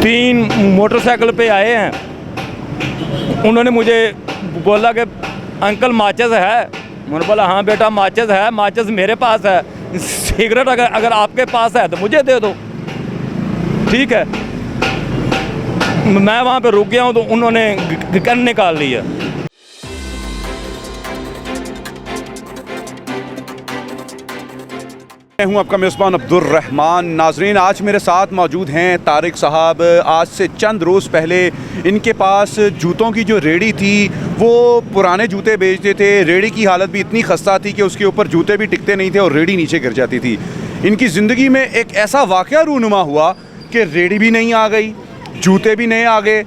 तीन मोटरसाइकिल पे आए हैं। उन्होंने मुझे बोला कि अंकल माचिस है। मैंने बोला हाँ बेटा माचिस है, माचिस मेरे पास है। सिगरेट अगर आपके पास है तो मुझे दे दो। ठीक है, मैं वहाँ पे रुक गया हूँ तो उन्होंने गन निकाल लिया। मैं हूं आपका मेज़बान अब्दुल रहमान। नाजरीन, आज मेरे साथ मौजूद हैं तारिक साहब। आज से चंद रोज़ पहले इनके पास जूतों की जो रेडी थी वो पुराने जूते बेचते थे। रेडी की हालत भी इतनी खस्ता थी कि उसके ऊपर जूते भी टिकते नहीं थे और रेडी नीचे गिर जाती थी। इनकी ज़िंदगी में एक ऐसा वाक़या रूनुमा हुआ कि रेडी भी नहीं आ गई, जूते भी नहीं आ गए,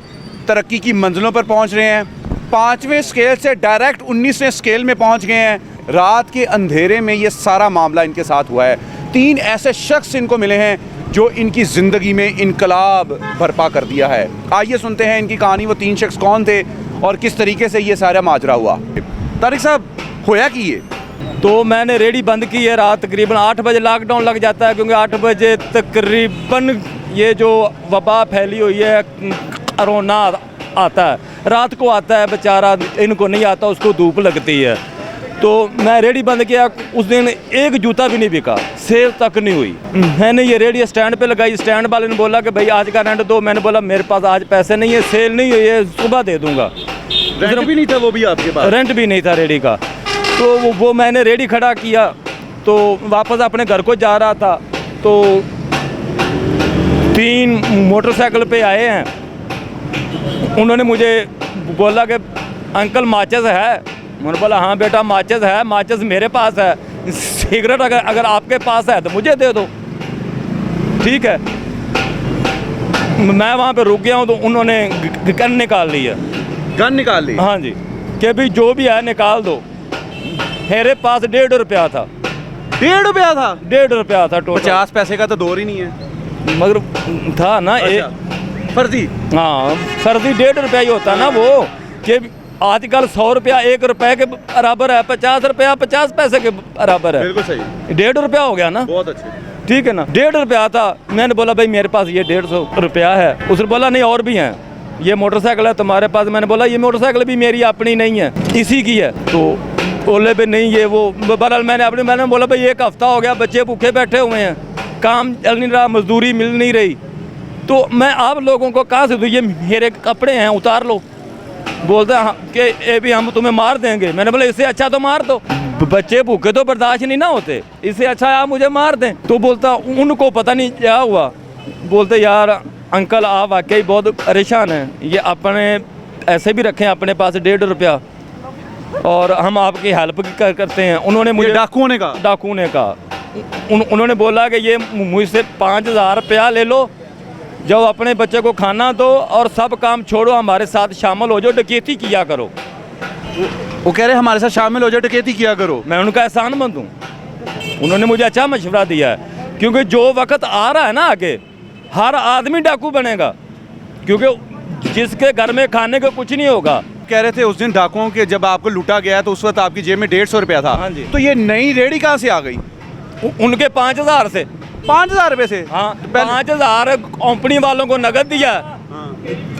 तरक्की की मंजिलों पर पहुँच रहे हैं। 5वें स्केल से डायरेक्ट 19वें स्केल में पहुँच गए हैं। रात के अंधेरे में ये सारा मामला इनके साथ हुआ है। 3 ऐसे शख्स इनको मिले हैं जो इनकी ज़िंदगी में इनकलाब बर्पा कर दिया है। आइए सुनते हैं इनकी कहानी। वो 3 शख्स कौन थे और किस तरीके से ये सारा माजरा हुआ। तारिक साहब, होया कि ये तो मैंने रेडी बंद की है। रात तकरीबन 8 बजे लॉकडाउन लग जाता है, क्योंकि 8 बजे तकरीबन ये जो वबा फैली हुई है, कोरोना आता है, रात को आता है बेचारा, इनको नहीं आता, उसको धूप लगती है। तो मैं रेडी बंद किया। उस दिन एक जूता भी नहीं बिका, सेल तक नहीं हुई। मैंने ये रेडी स्टैंड पे लगाई। स्टैंड वाले ने बोला कि भाई आज का रेंट दो। मैंने बोला मेरे पास आज पैसे नहीं है, सेल नहीं है, ये सुबह दे दूंगा। रेंट भी नहीं था, वो भी आपके पास रेंट भी नहीं था रेडी का। तो वो मैंने रेडी खड़ा किया तो वापस अपने घर को जा रहा था तो 3 मोटरसाइकिल पे आए हैं। उन्होंने मुझे बोला कि अंकल माचिस है। मैंने बोला हाँ बेटा माचिस है, माचिस मेरे पास है। सिगरेट अगर आपके पास है तो मुझे दे दो। ठीक है, मैं वहाँ पे रुक गया हूँ तो उन्होंने गन निकाल लिया। गन निकाल ली? हाँ जी, कि भाई जो भी है निकाल दो। मेरे पास 1.5 रुपया था। 1.5 रुपया था? 1.5 रुपया था टोटल। 50 पैसे का तो दौर ही नहीं है। मगर था ना फर्जी। हाँ, फर्जी 1.5 रुपया ही होता ना वो, कि आजकल 100 रुपया 1 रुपये के बराबर है, 50 रुपया 50 पैसे के बराबर है। बिल्कुल सही। 1.5 रुपया हो गया ना। बहुत अच्छे। ठीक है ना, 1.5 रुपया था। मैंने बोला भाई मेरे पास ये 150 रुपया है। उसने बोला नहीं और भी हैं, ये मोटरसाइकिल है तुम्हारे पास। मैंने बोला ये मोटरसाइकिल भी मेरी अपनी नहीं है, इसी की है। तो बोले भाई नहीं ये वो। बहरहाल मैंने बोला भाई 1 हफ्ता हो गया, बच्चे भूखे बैठे हुए हैं, काम चल नहीं रहा, मजदूरी मिल नहीं रही, तो मैं आप लोगों को कहाँ से दूँ? ये मेरे कपड़े हैं, उतार लो। बोलते हैं कि ये भी हम तुम्हें मार देंगे। मैंने बोला इससे अच्छा तो मार दो, बच्चे भूखे तो बर्दाश्त नहीं ना होते, इससे अच्छा आप मुझे मार दें। तो बोलता उनको पता नहीं क्या हुआ, बोलते यार अंकल आप वाकई बहुत परेशान हैं, ये अपने ऐसे भी रखें अपने पास 1.5 रुपया और हम आपकी हेल्प करते हैं। उन्होंने मुझे डाकुओं ने कहा उन्होंने बोला कि ये मुझसे 5000 रुपया ले लो, जब अपने बच्चे को खाना दो और सब काम छोड़ो, हमारे साथ शामिल हो जाओ, डकैती किया करो। वो कह रहे हमारे साथ शामिल हो जाओ, डकैती किया करो। मैं उनका एहसान मंद हूँ। उन्होंने मुझे अच्छा मशवरा दिया है, क्योंकि जो वक्त आ रहा है ना आगे, हर आदमी डाकू बनेगा, क्योंकि जिसके घर में खाने को कुछ नहीं होगा। कह रहे थे उस दिन डाकुओं के जब आपको लूटा गया तो उस वक्त आपकी जेब में 150 रुपया था। हाँ जी। तो ये नई रेडी कहाँ से आ गई? उनके 5000 से। 5000 रुपये से? हाँ, 5000 कंपनी वालों को नगद दिया। हाँ।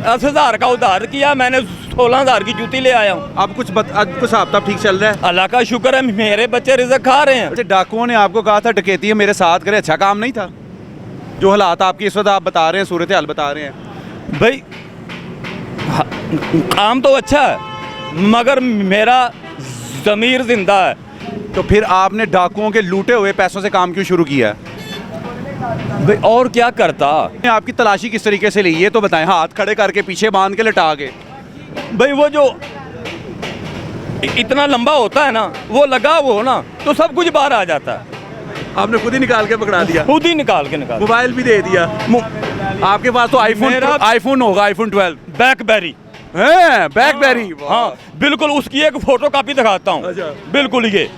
10,000 का उधार किया। मैंने 16,000 की जूती ले आया हूँ। अब कुछ हिसाब ठीक चल रहा है? अल्लाह का शुक्र है, मेरे बच्चे रिज़्क़ खा रहे हैं। डाकुओं ने आपको कहा था डकैती मेरे साथ करे, अच्छा काम नहीं था? जो हालात आपकी इस वक्त आप बता रहे हैं, सूरत हाल बता रहे हैं भाई, काम तो अच्छा है मगर मेरा ज़मीर जिंदा है। तो फिर आपने डाकुओं के लूटे हुए पैसों से काम क्यों शुरू किया? भाई और क्या करता? आपकी तलाशी किस तरीके से ली ये तो बताएं। हाथ खड़े करके पीछे बांध के लटा के? भाई वो जो इतना लंबा होता है ना, वो लगा वो ना, तो सब कुछ बाहर आ जाता है। आपने खुद ही निकाल के पकड़ा दिया? खुद ही निकाल मोबाइल भी दे दिया? आपके पास तो आईफोन होगा, iPhone 12। ब्लैकबेरी है? ब्लैकबेरी? हाँ बिल्कुल, उसकी एक फोटो कॉपी दिखाता हूँ। बिल्कुल ये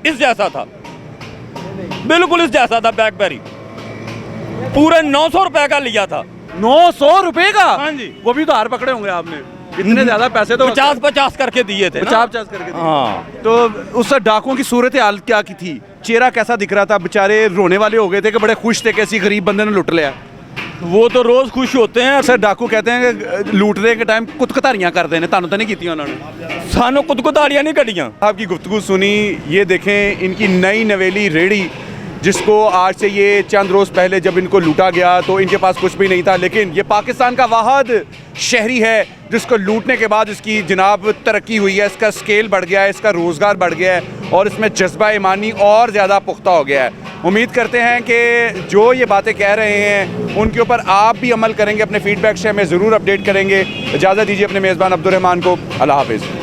इस जैसा था, बिल्कुल इस जैसा था ब्लैकबेरी। पूरे 900 रुपए का लिया था। 900 रुपए का? हाँ जी। वो भी उधार पकड़े होंगे आपने? इतने ज्यादा पैसे तो 50-50 करके दिए थे। 50-50 करके दिए। हाँ। तो उस डाकुओं की सूरत हाल क्या की थी? चेहरा कैसा दिख रहा था? बेचारे रोने वाले हो गए थे कि बड़े खुश थे कि किसी गरीब बंदे ने लुट लिया? वो तो रोज़ खुश होते हैं। सर डाकू कहते हैं कि लूटने के टाइम कुतकतारियां करते हैं, तानू तो नहीं कीतियां उन्होंने? सानू कुतकुतारियां नहीं कटियां। आपकी गुफ्तगू सुनी, ये देखें इनकी नई नवेली रेड़ी, जिसको आज से ये चंद रोज़ पहले जब इनको लूटा गया तो इनके पास कुछ भी नहीं था, लेकिन ये पाकिस्तान का वाहिद शहरी है जिसको लूटने के बाद इसकी जनाब तरक्की हुई है, इसका स्केल बढ़ गया है, इसका रोज़गार बढ़ गया है और इसमें जज्बा ईमानी और ज़्यादा पुख्ता हो गया है। उम्मीद करते हैं कि जो ये बातें कह रहे हैं उनके ऊपर आप भी अमल करेंगे, अपने फीडबैक से हमें ज़रूर अपडेट करेंगे। इजाज़त दीजिए अपने मेज़बान अब्दुल रहमान को। अल्लाह हाफ़िज़।